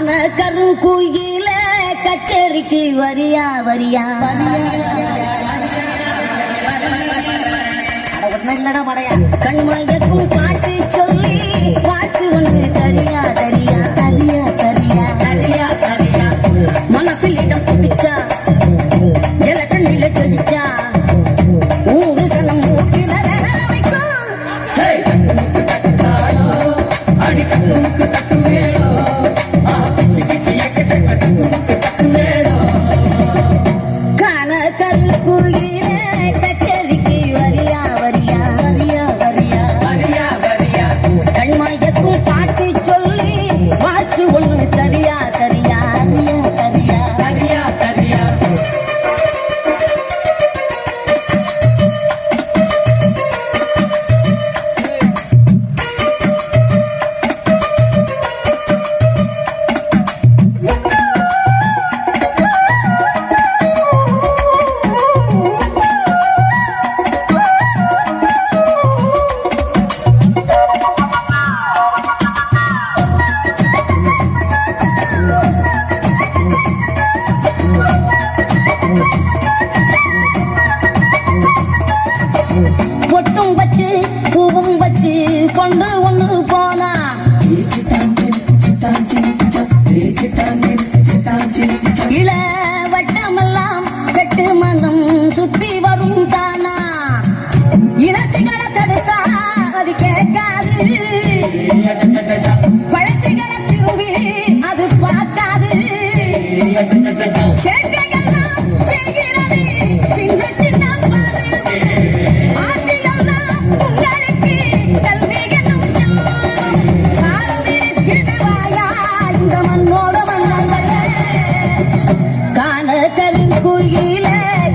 காண கருங்குயில கச்சேரிக்கு வரியா வரியா கண்மயக்கும் பாட்டு சொல்லி பாட்டு ஒன்று தரியா தரியா தரியா தரியா தரியா தரியா மனசில் இடம் பிடிச்சா ஜலக்கண்ணில ஜொலிச்சா ஊரு சனம் மூக்கில வைக்கும் காண கருங்குயில கச்சேரிக்கு வரியா வரியா வரியா வரியா வரியா வரியா கண்மயக்கும் பாட்டு சொல்லி பாட்டு ஒன்று தரியா தரியா தரியா தரியா தரியா பொட்டும் வச்சு பூவும் வச்சு கொண்டு ஒண்ணு போனா இள வட்டமெல்லாம் கெட்டு மனம் சுத்தி வரும் தானா இளசிகளை தடுத்தா அது கேட்காது பழசிகளை திரும்பி அது பார்க்காது சேட்டைகள்லாம் செய்கிறது சின்ன சின்ன கருங்குயில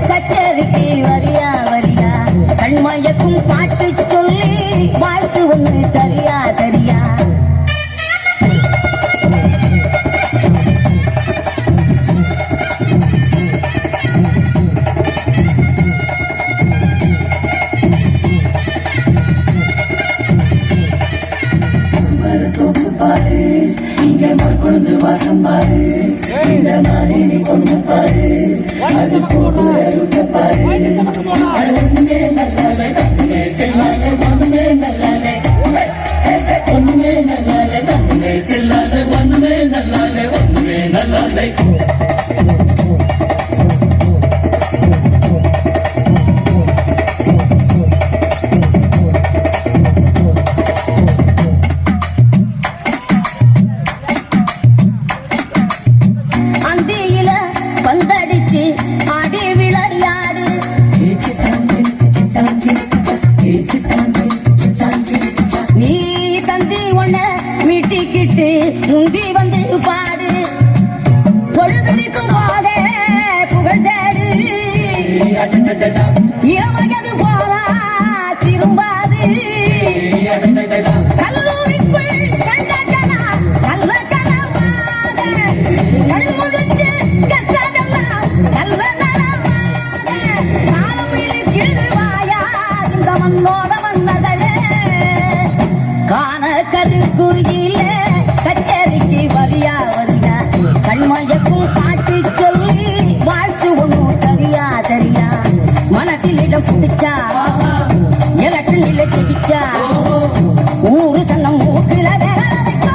கச்சேரிக்கு வரியா வரியா கண்மயக்கும் பாட்டு சொல்லி வாழ்த்து ஒண்ணு தரியா தரியா பாரு இங்க மறுக்கொழுந்து வாசம் பாரு இந்த மாதிரி நீ கொண்டு பாரு அது போட்டு அருட்ட பாரு ஒண்ணுமே நல்லாலே ஒண்ணுமே நல்லாலே ஒண்ணுமே நல்லாலே தண்ணுமே தில்லாத ஒண்ணுமே நல்லாலே ஒண்ணுமே நல்லாலே நீ தந்தி ஒண்ண மீட்டிக்கிட்டு முந்தி வந்து பாடு பொழுதுக்கும் போதே புகழ் தேடு இரவகது போறா